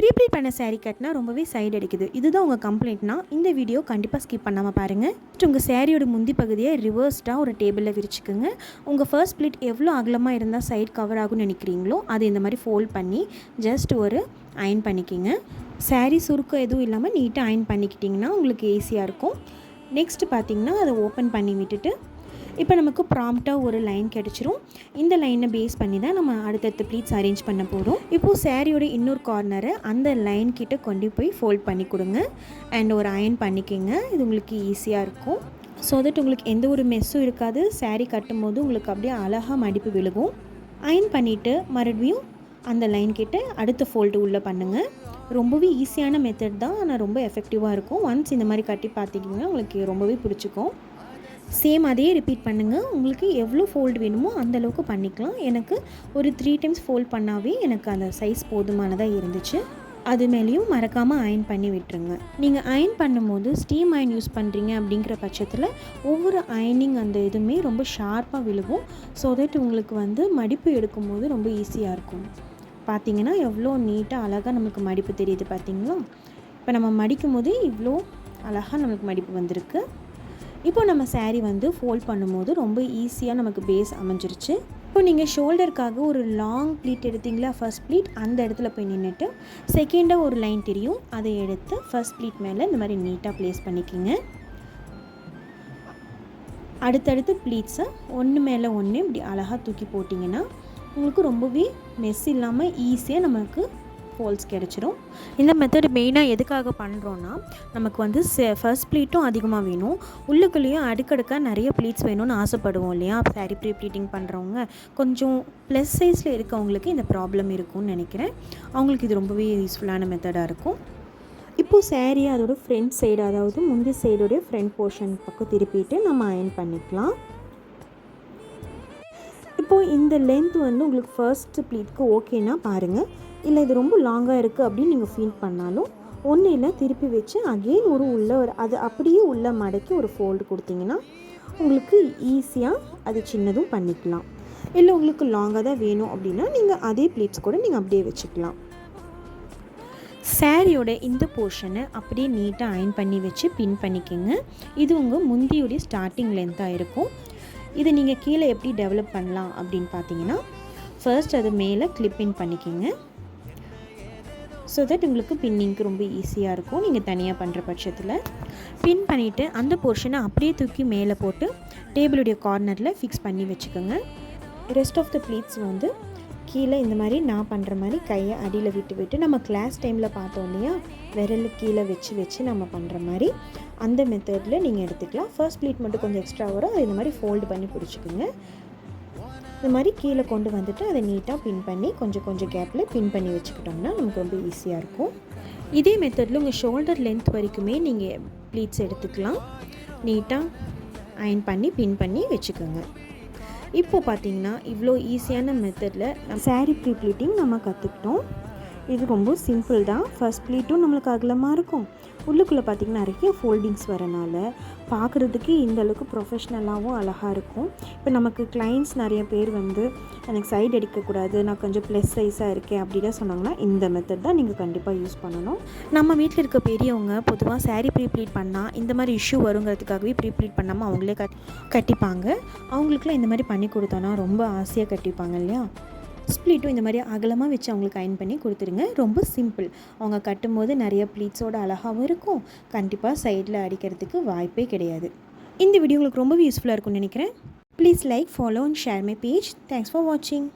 Pre-pleat பண்ண saree கட்டினா ரொம்பவே சைடு அடிக்குது. இதுதான் உங்கள் கம்ப்ளைண்ட்னா இந்த வீடியோ கண்டிப்பாக ஸ்கிப் பண்ணாமல் பாருங்கள். உங்கள் சாரியோட முந்தி பகுதியை ரிவர்ஸ்டாக ஒரு டேபிளில் விரிச்சுக்குங்க. உங்கள் ஃபர்ஸ்ட் ப்ளீட் எவ்வளோ அகலமாக இருந்தால் சைடு கவர் ஆகும்னு நினைக்கிறீங்களோ அதை இந்த மாதிரி ஃபோல்ட் பண்ணி ஜஸ்ட் ஒரு அயன் பண்ணிக்கிங்க. சாரீ சுருக்கம் எதுவும் இல்லாமல் நீட்டாக அயன் பண்ணிக்கிட்டிங்கன்னா உங்களுக்கு ஈஸியாக இருக்கும். நெக்ஸ்ட்டு பார்த்திங்கன்னா அதை ஓப்பன் பண்ணி விட்டுட்டு இப்போ நமக்கு ப்ராம்ப்டாக ஒரு லைன் கிடச்சிரும். இந்த லைனை பேஸ் பண்ணி தான் நம்ம அடுத்தடுத்த ப்ளீட்ஸ் அரேஞ்ச் பண்ண போகிறோம். இப்போது சாரியோட இன்னொரு கார்னரை அந்த லைன் கிட்ட கொண்டு போய் ஃபோல்ட் பண்ணி கொடுங்க அண்ட் ஒரு அயன் பண்ணிக்கோங்க. இது உங்களுக்கு ஈஸியாக இருக்கும். ஸோ தட் உங்களுக்கு எந்த ஒரு மெஸ்ஸும் இருக்காது. சாரீ கட்டும் போது உங்களுக்கு அப்படியே அழகாக மடிப்பு விழுகும். அயன் பண்ணிவிட்டு மறுபடியும் அந்த லைன் கிட்ட அடுத்த ஃபோல்டு உள்ளே பண்ணுங்கள். ரொம்பவே ஈஸியான மெத்தட் தான், ஆனால் ரொம்ப எஃபெக்டிவாக இருக்கும். ஒன்ஸ் இந்த மாதிரி கட்டி பார்த்திங்கன்னா உங்களுக்கு ரொம்பவே பிடிச்சிக்கும். சேம் அதே ரிப்பீட் பண்ணுங்கள். உங்களுக்கு எவ்வளோ ஃபோல்டு வேணுமோ அந்தளவுக்கு பண்ணிக்கலாம். எனக்கு ஒரு 3 டைம்ஸ் ஃபோல்ட் பண்ணாவே எனக்கு அந்த சைஸ் போதுமானதாக இருந்துச்சு. அது மேலேயும் மறக்காமல் அயன் பண்ணி விட்டுருங்க. நீங்கள் அயன் பண்ணும்போது ஸ்டீம் அயன் யூஸ் பண்ணுறீங்க அப்படிங்கிற பட்சத்தில் ஒவ்வொரு அயனிங் அந்த இதுவுமே ரொம்ப ஷார்ப்பாக விழுகும். ஸோ தட் உங்களுக்கு மடிப்பு எடுக்கும்போது ரொம்ப ஈஸியாக இருக்கும். பார்த்திங்கன்னா எவ்வளோ நீட்டாக அழகாக நமக்கு மடிப்பு தெரியுது பார்த்திங்களா. இப்போ நம்ம மடிக்கும் போது இவ்வளோ அழகாக நமக்கு மடிப்பு வந்திருக்கு. இப்போ நம்ம சாரீ ஃபோல்ட் பண்ணும்போது ரொம்ப ஈஸியாக நமக்கு பேஸ் அமைஞ்சிருச்சு. இப்போ நீங்கள் ஷோல்டருக்காக ஒரு லாங் ப்ளீட் எடுத்திங்களா, ஃபர்ஸ்ட் ப்ளீட் அந்த இடத்துல போய் நின்றுட்டு செகண்டாக ஒரு லைன் தெரியும், அதை எடுத்து ஃபர்ஸ்ட் ப்ளீட் மேலே இந்த மாதிரி நீட்டாக ப்ளேஸ் பண்ணிக்கிங்க. அடுத்தடுத்து ப்ளீட்ஸை ஒன்று மேலே ஒன்று இப்படி அழகாக தூக்கி போட்டிங்கன்னா உங்களுக்கு ரொம்பவே மெஸ் இல்லாமல் ஈஸியாக நமக்கு ஃபோல்ஸ் கிடச்சிரும். இந்த மெத்தட் மெயினாக எதுக்காக பண்ணுறோன்னா நமக்கு ஃபர்ஸ்ட் ப்ளீட்டும் அதிகமாக வேணும், உள்ளுக்குள்ளேயும் அடுக்கடுக்காக நிறைய ப்ளீட்ஸ் வேணும்னு ஆசைப்படுவோம் இல்லையா. சாரீ ப்ளீட்டிங் பண்ணுறவங்க கொஞ்சம் ப்ளஸ் சைஸில் இருக்கவங்களுக்கு இந்த ப்ராப்ளம் இருக்கும்னு நினைக்கிறேன். அவங்களுக்கு இது ரொம்பவே யூஸ்ஃபுல்லான மெத்தடாக இருக்கும். இப்போது சாரீ அதோட ஃப்ரண்ட் சைடு, அதாவது முந்தி சைடோடைய ஃப்ரண்ட் போர்ஷன் பக்கம் திருப்பிட்டு நம்ம அயன் பண்ணிக்கலாம். இப்போது இந்த லென்த் உங்களுக்கு ஃபர்ஸ்ட் ப்ளீட்க்கு ஓகேனா பாருங்கள். இல்லை இது ரொம்ப லாங்காக இருக்குது அப்படின்னு நீங்கள் ஃபீல் பண்ணாலும் ஒன்று இல்லை திருப்பி வச்சு அகெயின் ஒரு அது அப்படியே உள்ள மடக்கி ஒரு ஃபோல்டு கொடுத்தீங்கன்னா உங்களுக்கு ஈஸியாக அது சின்னதும் பண்ணிக்கலாம். இல்லை உங்களுக்கு லாங்காக தான் வேணும் அப்படின்னா நீங்கள் அதே ப்ளீட்ஸ் கூட நீங்கள் அப்படியே வச்சுக்கலாம். சாரியோட இந்த போர்ஷனை அப்படியே நீட்டாக அயன் பண்ணி வச்சு பின் பண்ணிக்கோங்க. இது உங்கள் முந்தியுடைய ஸ்டார்டிங் லென்த்தாக இருக்கும். இது நீங்கள் கீழே எப்படி டெவலப் பண்ணலாம் அப்படின்னு பார்த்தீங்கன்னா ஃபர்ஸ்ட் அது மேலே கிளிப்பின் பண்ணிக்கோங்க. ஸோ தட் உங்களுக்கு பின்னிங்க்கு ரொம்ப ஈஸியாக இருக்கும். நீங்கள் தனியாக பண்ணுற பட்சத்தில் பின் பண்ணிவிட்டு அந்த போர்ஷனை அப்படியே தூக்கி மேலே போட்டு டேபிளுடைய கார்னரில் ஃபிக்ஸ் பண்ணி வச்சுக்கோங்க. ரெஸ்ட் ஆஃப் த ப்ளீட்ஸ் கீழே இந்த மாதிரி நான் பண்ணுற மாதிரி கையை அடியில் விட்டு நம்ம கிளாஸ் டைமில் பார்த்தோம் இல்லையா, விரல் கீழே வச்சு நம்ம பண்ணுற மாதிரி அந்த மெத்தடில் நீங்கள் எடுத்துக்கலாம். ஃபர்ஸ்ட் ப்ளீட் மட்டும் கொஞ்சம் எக்ஸ்ட்ரா வரும், அது இந்த மாதிரி ஃபோல்டு பண்ணி பிடிச்சிக்கோங்க. இந்த மாதிரி கீழே கொண்டு வந்துட்டு அதை நீட்டாக பின் பண்ணி கொஞ்சம் கேப்பில் பின் பண்ணி வச்சுக்கிட்டோம்னா நமக்கு ரொம்ப ஈஸியாக இருக்கும். இதே மெத்தடில் உங்கள் ஷோல்டர் லென்த் வரைக்குமே நீங்கள் ப்ளீட்ஸ் எடுத்துக்கலாம். நீட்டாக அயன் பண்ணி பின் பண்ணி வச்சுக்கோங்க. இப்போது பார்த்திங்கன்னா இவ்வளோ ஈஸியான மெத்தடில் சாரீ ப்ளீட்டிங் நம்ம கற்றுக்கிட்டோம். இது ரொம்ப சிம்பிள் தான். ஃபர்ஸ்ட் ப்ளீட்டும் நம்மளுக்கு அகலமாக இருக்கும், உள்ளுக்குள்ளே பார்த்திங்கன்னா நிறைய ஃபோல்டிங்ஸ் வரனால பார்க்குறதுக்கு இந்த அளவுக்கு ப்ரொஃபஷ்னலாகவும் அழகாக இருக்கும். இப்போ நமக்கு கிளைண்ட்ஸ் நிறைய பேர் எனக்கு சைடு அடிக்கக்கூடாது, நான் கொஞ்சம் ப்ளஸ் சைஸாக இருக்கேன் அப்படிலாம் சொன்னாங்கன்னா இந்த மெத்தட் தான் நீங்கள் கண்டிப்பாக யூஸ் பண்ணணும். நம்ம வீட்டில் இருக்க பெரியவங்க பொதுவாக சாரீ ப்ளீட் பண்ணால் இந்த மாதிரி இஷ்யூ வருங்கிறதுக்காகவே ப்ளீட் பண்ணாமல் அவங்களே கட்டிப்பாங்க. அவங்களுக்குலாம் இந்த மாதிரி பண்ணி கொடுத்தோன்னா ரொம்ப ஆசையாக கட்டிப்பாங்க இல்லையா. ஸ்ப்ளீட்டும் இந்த மாதிரி அகலமாக வச்சு அவங்களுக்கு அயன் பண்ணி கொடுத்துருங்க. ரொம்ப சிம்பிள். அவங்க கட்டும்போது நிறைய ப்ளீட்ஸோட அழகாகவும் இருக்கும். கண்டிப்பாக சைடில் அடிக்கிறதுக்கு வாய்ப்பே கிடையாது. இந்த வீடியோ உங்களுக்கு ரொம்ப யூஸ்ஃபுல்லாக இருக்கும்னு நினைக்கிறேன். Please like, follow and share my page. Thanks for வாட்சிங்.